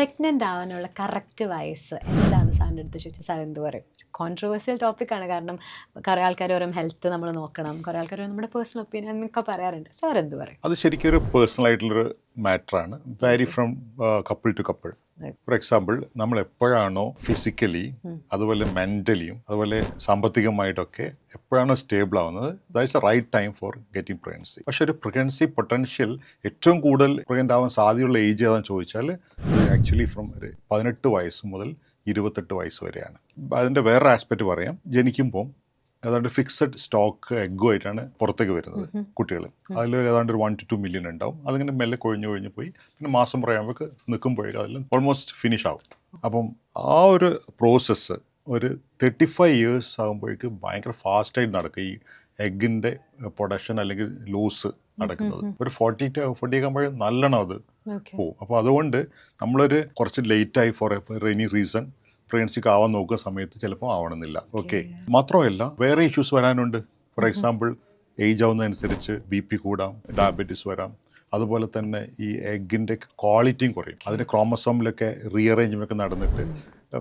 Pregnant ആവാനുള്ള correct വയസ്സ് എന്താണെന്ന് സാറിൻ്റെ അടുത്ത് ചോദിച്ചാൽ സാർ എന്ത് പറയും? കോൺട്രവേഴ്സ്യൽ ടോപ്പിക്കാണ്. കാരണം കുറേ ആൾക്കാർ പറയും ഹെൽത്ത് നമ്മൾ നോക്കണം, കുറേ ആൾക്കാർ പറയും നമ്മുടെ പേഴ്സണൽ ഒപ്പീനിയൻ എന്നൊക്കെ പറയാറുണ്ട്. സാർ എന്ത് പറയും? അത് ശരിക്കും ഒരു പേഴ്സണൽ ആയിട്ടുള്ളൊരു മാറ്ററാണ്. Varies from couple to couple. For example, നമ്മൾ എപ്പോഴാണോ ഫിസിക്കലി അതുപോലെ മെൻ്റലിയും അതുപോലെ സാമ്പത്തികമായിട്ടൊക്കെ എപ്പോഴാണോ സ്റ്റേബിൾ ആവുന്നത്, that's a right time for getting pregnancy. പക്ഷേ ഒരു പ്രഗ്നൻസി പൊട്ടൻഷ്യൽ ഏറ്റവും കൂടുതൽ പ്രഗ്നൻ്റ് ആവാൻ സാധ്യതയുള്ള ഏജ് ഏതാണെന്ന് ചോദിച്ചാൽ ആക്ച്വലി ഫ്രം ഒരു 18 വയസ്സ് മുതൽ 28 വയസ്സ് വരെയാണ്. അതിൻ്റെ വേറെ ആസ്പെക്റ്റ് പറയാം. ജനിക്കുമ്പോൾ ഏതാണ്ട് ഫിക്സഡ് സ്റ്റോക്ക് എഗ്ഗുമായിട്ടാണ് പുറത്തേക്ക് വരുന്നത് കുട്ടികൾ. അതിൽ ഏതാണ്ട് ഒരു 1 to 2 മില്യൺ ഉണ്ടാവും. അതിങ്ങനെ മെല്ലെ കൊഴിഞ്ഞു പോയി പിന്നെ മാസം പറയാകുമ്പോൾ നിൽക്കുമ്പോഴേക്കും അതിൽ ഓൾമോസ്റ്റ് ഫിനിഷ് ആവും. അപ്പം ആ ഒരു പ്രോസസ്സ് ഒരു 35 ഇയേഴ്സ് ആകുമ്പോഴേക്ക് ഭയങ്കര ഫാസ്റ്റായിട്ട് നടക്കും. ഈ എഗ്ഗിൻ്റെ പ്രൊഡക്ഷൻ അല്ലെങ്കിൽ ലൂസ് നടക്കുന്നത് ഒരു 40 ആകുമ്പോഴേ നല്ലോണം അത് പോവും. അപ്പോൾ അതുകൊണ്ട് നമ്മളൊരു കുറച്ച് ലേറ്റായി ഫോർ എനി റീസൺ പ്രഗ്നൻസിക്ക് ആവാൻ നോക്കുന്ന സമയത്ത് ചിലപ്പോൾ ആവണമെന്നില്ല. ഓക്കെ, മാത്രമല്ല വേറെ ഇഷ്യൂസ് വരാനുണ്ട്. ഫോർ എക്സാമ്പിൾ, ഏജ് ആവുന്നതനുസരിച്ച് BP കൂടാം, ഡയബറ്റീസ് വരാം. അതുപോലെ തന്നെ ഈ എഗ്ഗിൻ്റെ ക്വാളിറ്റിയും കുറയും. അതിൻ്റെ ക്രോമസോമിലൊക്കെ റീഅറേഞ്ച്മെൻ്റ് ഒക്കെ നടന്നിട്ട്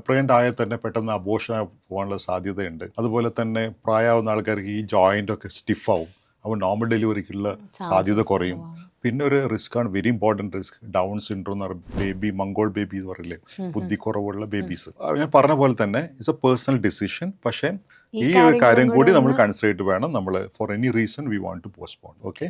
പ്രഗ്നൻ്റ് ആയാൽ തന്നെ പെട്ടെന്ന് അബോർഷൻ പോകാനുള്ള സാധ്യതയുണ്ട്. അതുപോലെ തന്നെ പ്രായമാവുന്ന ആൾക്കാർക്ക് ഈ ജോയിൻ്റ് ഒക്കെ സ്റ്റിഫാവും. അപ്പോൾ നോർമൽ ഡെലിവറിക്കുള്ള സാധ്യത കുറയും. പിന്നെ ഒരു റിസ്ക്കാണ്, very important risk, Down syndrome എന്ന് പറയുന്നത്. ബേബി മംഗോൾ ബേബി എന്ന് പറയില്ലേ, ബുദ്ധിക്കുറവുള്ള ബേബീസ്. ഞാൻ പറഞ്ഞ പോലെ തന്നെ ഇറ്റ്സ് എ പേഴ്സണൽ ഡിസിഷൻ. പക്ഷേ ഈ ഒരു കാര്യം കൂടി നമ്മൾ കൺസിഡർ ചെയ്തിട്ട് വേണം നമ്മൾ for any reason we want to postpone. Okay.